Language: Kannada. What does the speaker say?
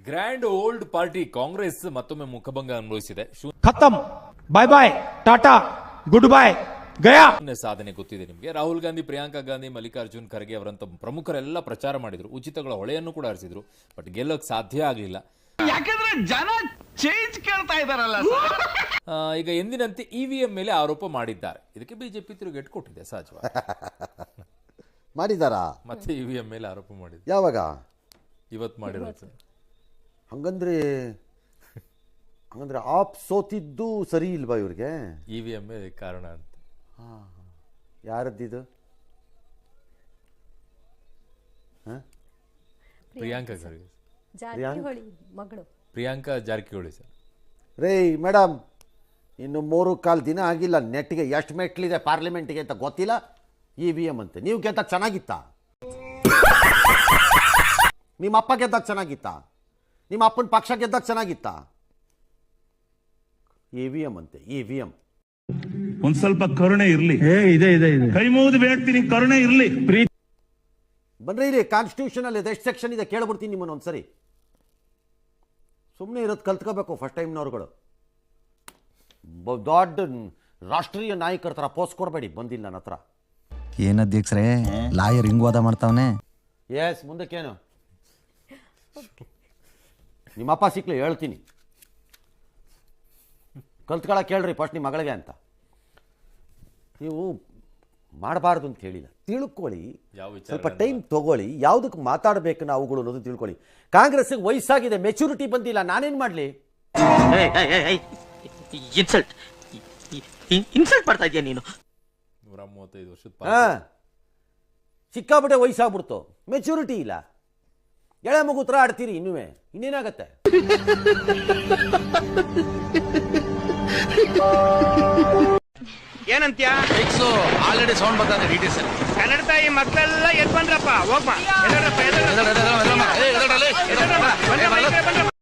ಗ್ರ್ಯಾಂಡ್ ಓಲ್ಡ್ ಪಾರ್ಟಿ ಕಾಂಗ್ರೆಸ್ ಮತ್ತೊಮ್ಮೆ ಮುಖಭಂಗ ಅನುಭವಿಸಿದೆ. ಖತಮ್, ಬಾಯ್ ಬಾಯ್, ಟಾಟಾ, ಗುಡ್ ಬಾಯ್, ಗಯಾ. ಸಾಧನೆ ಗೊತ್ತಿದೆ ನಿಮಗೆ. ರಾಹುಲ್ ಗಾಂಧಿ, ಪ್ರಿಯಾಂಕಾ ಗಾಂಧಿ, ಮಲ್ಲಿಕಾರ್ಜುನ್ ಖರ್ಗೆ ಅವರಂತ ಪ್ರಮುಖರೆಲ್ಲ ಪ್ರಚಾರ ಮಾಡಿದ್ರು, ಉಚಿತಗಳ ಹೊಳೆಯನ್ನು ಕೂಡ ಹರಿಸಿದ್ರು. ಬಟ್ ಗೆಲ್ಲೋಕ್ ಸಾಧ್ಯ ಆಗಲಿಲ್ಲ. ಯಾಕಂದ್ರೆ ಜನ ಚೇಂಜ್ ಕೇಳ್ತಾ ಇದಾರಲ್ಲ. ಈಗ ಎಂದಿನಂತೆ ಇವಿಎಂ ಮೇಲೆ ಆರೋಪ ಮಾಡಿದ್ದಾರೆ. ಇದಕ್ಕೆ ಬಿಜೆಪಿ ತಿರುಗೇಟು ಕೊಟ್ಟಿದೆ ಸಹಜವಾಗಿ. ಮಾಡಿದಾರಾ? ಮತ್ತೆ ಇವಿಎಂ ಮೇಲೆ ಆರೋಪ ಮಾಡಿದ್ರು. ಯಾವಾಗ? ಇವತ್ತು ಮಾಡಿರೋದು. ಹಂಗಂದ್ರೆ ಆಪ್ ಸೋತಿದ್ದು ಸರಿ ಇಲ್ವಾ ಇವ್ರಿಗೆ? ಇವಿಎಂ ಕಾರಣ ಅಂತ. ಯಾರದ್ದಿದು? ಪ್ರಿಯಾಂಕಾ ಖರ್ಗೆ, ಪ್ರಿಯಾಂಕಾ ಜಾರಕಿಹೊಳಿ ಸರ್. ರೇ ಮೇಡಮ್, ಇನ್ನು 3-4 ದಿನ ಆಗಿಲ್ಲ, ನೆಟ್ಗೆ ಎಷ್ಟು ಮೆಟ್ಲಿದೆ ಪಾರ್ಲಿಮೆಂಟ್ಗೆ ಅಂತ ಗೊತ್ತಿಲ್ಲ. ಇವಿಎಂ ಅಂತೆ. ನೀವು ಗೆದ್ದಾಗ ಚೆನ್ನಾಗಿತ್ತಾ? ನಿಮ್ಮ ಅಪ್ಪ ಗೆದ್ದಾಗ ಚೆನ್ನಾಗಿತ್ತಾ? ನಿಮ್ಮ ಅಪ್ಪನ ಪಕ್ಷ ಗೆದ್ದಾಗ ಚೆನ್ನಾಗಿತ್ತಾ? ಇವಿಎಂ ಅಂತೆ, ಇವಿಎಂ. ಒಂದ್ ಸ್ವಲ್ಪ ಕರುಣೆ ಇರ್ಲಿ. ಕೈ ಮುಗಿದು ಬೇಡ್ತೀನಿ, ಕರುಣೆ ಇರ್ಲಿ. ಬನ್ರಿ ಇಲ್ಲಿ, ಕಾನ್ಸ್ಟಿಟ್ಯೂಷನ್ ಅಲ್ಲಿ ಎಷ್ಟು ಸೆಕ್ಷನ್ ಇದೆ ಕೇಳ್ಬಿಡ್ತೀನಿ ನಿಮ್ಮನ್ನು ಒಂದ್ಸರಿ. ಸುಮ್ಮನೆ ಇರೋದು ಕಲ್ತ್ಕೋಬೇಕು ಫಸ್ಟ್ ಟೈಮ್ನವ್ರುಗಳು. ದೊಡ್ಡ ರಾಷ್ಟ್ರೀಯ ನಾಯಕರ ಥರ ಪೋಸ್ಟ್ ಕೊಡಬೇಡಿ. ಬಂದಿಲ್ಲ ನನ್ನ ಹತ್ರ. ಏನ್ ಅಧ್ಯಕ್ಷರೇ, ಲಾಯರ್ ಹಿಂಗ್ ವಾದ ಮಾಡ್ತಾವನೆ? ಎಸ್, ಮುಂದಕ್ಕೇನು? ನಿಮ್ಮಪ್ಪ ಸಿಕ್ಲಿ ಹೇಳ್ತೀನಿ. ಕಲ್ತ್ಕೊಳಕ್ಕೆ ಕೇಳ್ರಿ ಫಸ್ಟ್ ನಿಮ್ಮ ಮಗಳಿಗೆ ಅಂತ. ನೀವು ಮಾಡಬಾರ್ದು ಅಂತ ಹೇಳಿಲ್ಲ, ತಿಳ್ಕೊಳ್ಳಿ. ಸ್ವಲ್ಪ ಟೈಮ್ ತಗೊಳ್ಳಿ, ಯಾವುದಕ್ಕೆ ಮಾತಾಡಬೇಕು ನಾವುಗಳು ಅನ್ನೋದು ತಿಳ್ಕೊಳ್ಳಿ. ಕಾಂಗ್ರೆಸ್ಗೆ ವಯಸ್ಸಾಗಿದೆ, ಮೆಚುರಿಟಿ ಬಂದಿಲ್ಲ, ನಾನೇನು ಮಾಡಲಿ? ಇನ್ಸಲ್ಟ್ ಮಾಡ್ತಾ ಇದೀಯ ನೀನು. 135 ವರ್ಷದ ಸಿಕ್ಕಾಬಿಟ್ಟೆ ವಯಸ್ಸಾಗ್ಬಿಡ್ತು, ಮೆಚುರಿಟಿ ಇಲ್ಲ. ಎಳೆ ಮಗು ಹತ್ರ ಆಡ್ತೀರಿ ಇನ್ನೇನಾಗತ್ತೆ? ಏನಂತ್ಯ? ಆಲ್ರೆಡಿ ಸೌಂಡ್ ಬರ್ತಾರೆ ಡಿಟಿಎಸ್ ಅಲ್ಲಿ. ಕನ್ನಡ ತಾಯಿ ಮಕ್ಕಳೆಲ್ಲ ಎದ್ ಬಂದ್ರಪ್ಪ, ಹೋಗ್ಬಾ.